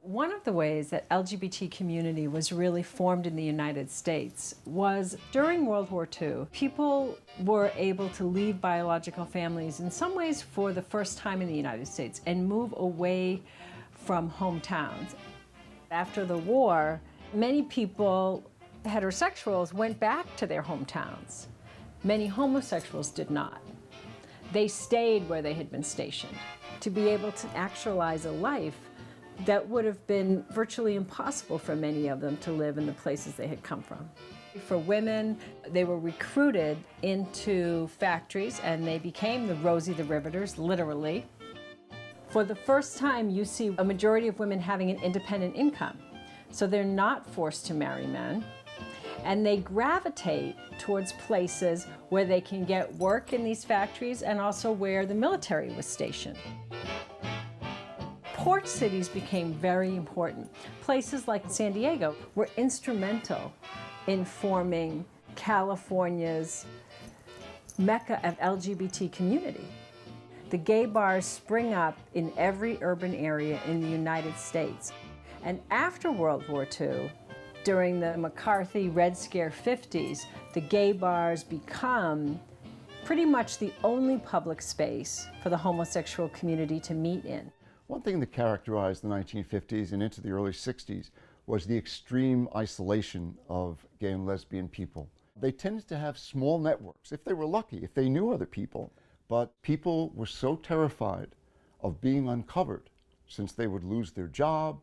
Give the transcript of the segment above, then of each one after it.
One of the ways that LGBT community was really formed in the United States was during World War II. People were able to leave biological families in some ways for the first time in the United States and move away from hometowns. After the war, many people, heterosexuals, went back to their hometowns. Many homosexuals did not. They stayed where they had been stationed to be able to actualize a life that would have been virtually impossible for many of them to live in the places they had come from. For women, they were recruited into factories and they became the Rosie the Riveters, literally. For the first time, you see a majority of women having an independent income. So they're not forced to marry men. And they gravitate towards places where they can get work in these factories and also where the military was stationed. Port cities became very important. Places like San Diego were instrumental in forming California's mecca of LGBT community. The gay bars spring up in every urban area in the United States. And after World War II, during the McCarthy Red Scare 50s, the gay bars become pretty much the only public space for the homosexual community to meet in. One thing that characterized the 1950s and into the early 60s was the extreme isolation of gay and lesbian people. They tended to have small networks, if they were lucky, if they knew other people, but people were so terrified of being uncovered since they would lose their job,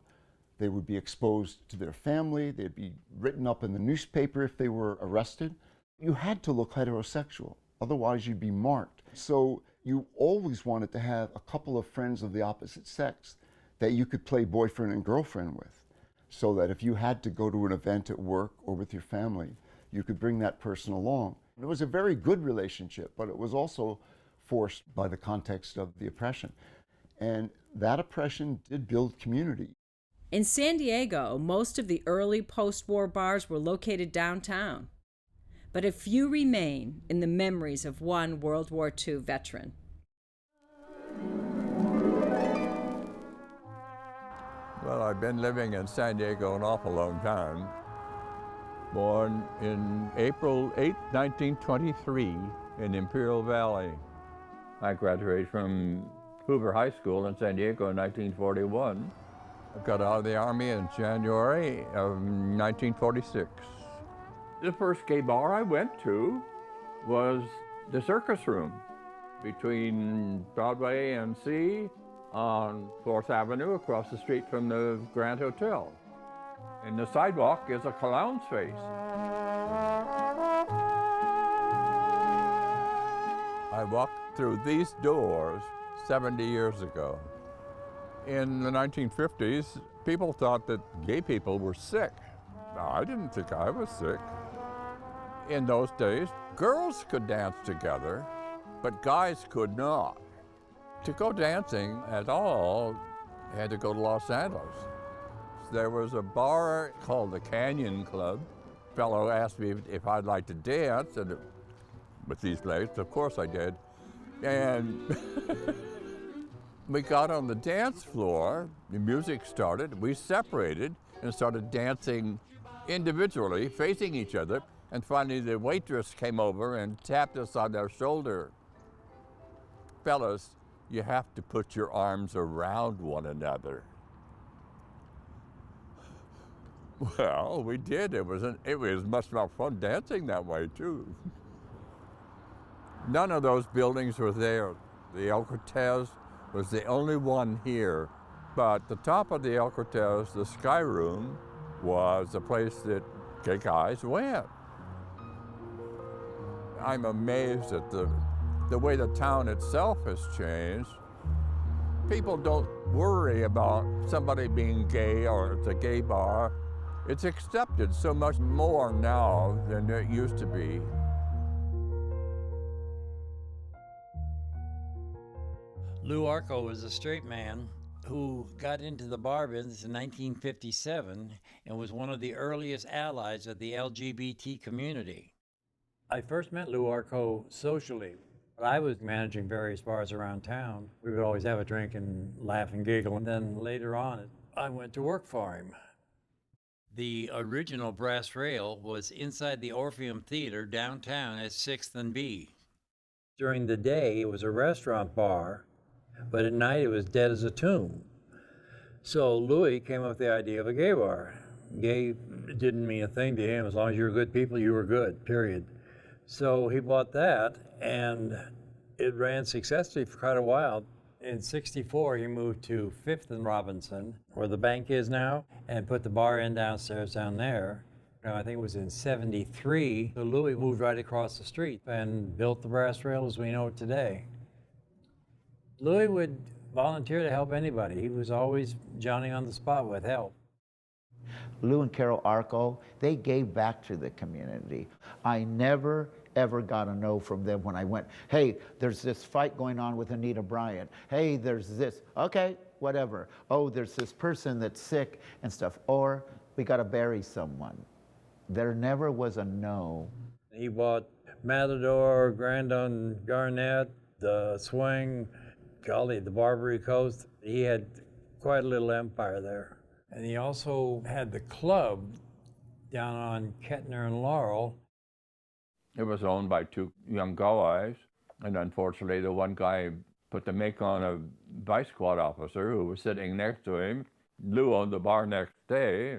they would be exposed to their family, they'd be written up in the newspaper if they were arrested. You had to look heterosexual, otherwise you'd be marked. So you always wanted to have a couple of friends of the opposite sex that you could play boyfriend and girlfriend with, so that if you had to go to an event at work or with your family, you could bring that person along. It was a very good relationship, but it was also forced by the context of the oppression. And that oppression did build community. In San Diego, most of the early post-war bars were located downtown, but a few remain in the memories of one World War II veteran. Well, I've been living in San Diego an awful long time. Born in April 8, 1923 in Imperial Valley. I graduated from Hoover High School in San Diego in 1941. I got out of the Army in January of 1946. The first gay bar I went to was the Circus Room between Broadway and C on 4th Avenue across the street from the Grand Hotel. And the sidewalk is a clown's face. I walked through these doors 70 years ago. In the 1950s, people thought that gay people were sick. Now, I didn't think I was sick. In those days, girls could dance together, but guys could not. To go dancing at all, you had to go to Los Angeles. There was a bar called the Canyon Club. A fellow asked me if I'd like to dance, and with these legs, of course I did. And we got on the dance floor, the music started, we separated and started dancing individually, facing each other, and finally the waitress came over and tapped us on their shoulder. Fellas, you have to put your arms around one another. Well, we did. It was much more fun dancing that way, too. None of those buildings were there. The El Cortez was the only one here. But the top of the El Cortez, the Sky Room, was a place that gay guys went. I'm amazed at the way the town itself has changed. People don't worry about somebody being gay or it's a gay bar. It's accepted so much more now than it used to be. Lou Arco was a straight man who got into the bar business in 1957 and was one of the earliest allies of the LGBT community. I first met Lou Arco socially. I was managing various bars around town. We would always have a drink and laugh and giggle. And then later on, I went to work for him. The original brass rail was inside the Orpheum Theater downtown at 6th and B. During the day, it was a restaurant bar, but at night it was dead as a tomb. So Louis came up with the idea of a gay bar. Gay didn't mean a thing to him. As long as you were good people, you were good, period. So he bought that, and it ran successfully for quite a while. In '64, he moved to 5th and Robinson, where the bank is now, and put the bar in downstairs down there. Now, I think it was in '73, so Louis moved right across the street and built the brass rail as we know it today. Louis would volunteer to help anybody. He was always Johnny on the spot with help. Lou and Carol Arco, they gave back to the community. I never, ever got a no from them when I went, hey, there's this fight going on with Anita Bryant. Hey, there's this. Okay, whatever. Oh, there's this person that's sick and stuff. Or we got to bury someone. There never was a no. He bought Matador, Grandin Garnett, the Swing, golly, the Barbary Coast. He had quite a little empire there. And he also had the club down on Kettner and Laurel. It was owned by two young guys, and unfortunately the one guy put the make on a vice squad officer who was sitting next to him. Lou owned the bar next day,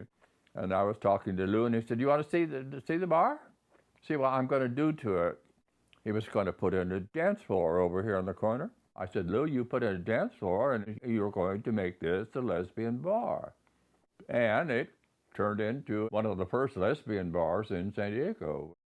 and I was talking to Lou, and he said, "You want to see the bar? See what I'm going to do to it?" He was going to put in a dance floor over here in the corner. I said, "Lou, you put in a dance floor, and you're going to make this a lesbian bar." And it turned into one of the first lesbian bars in San Diego.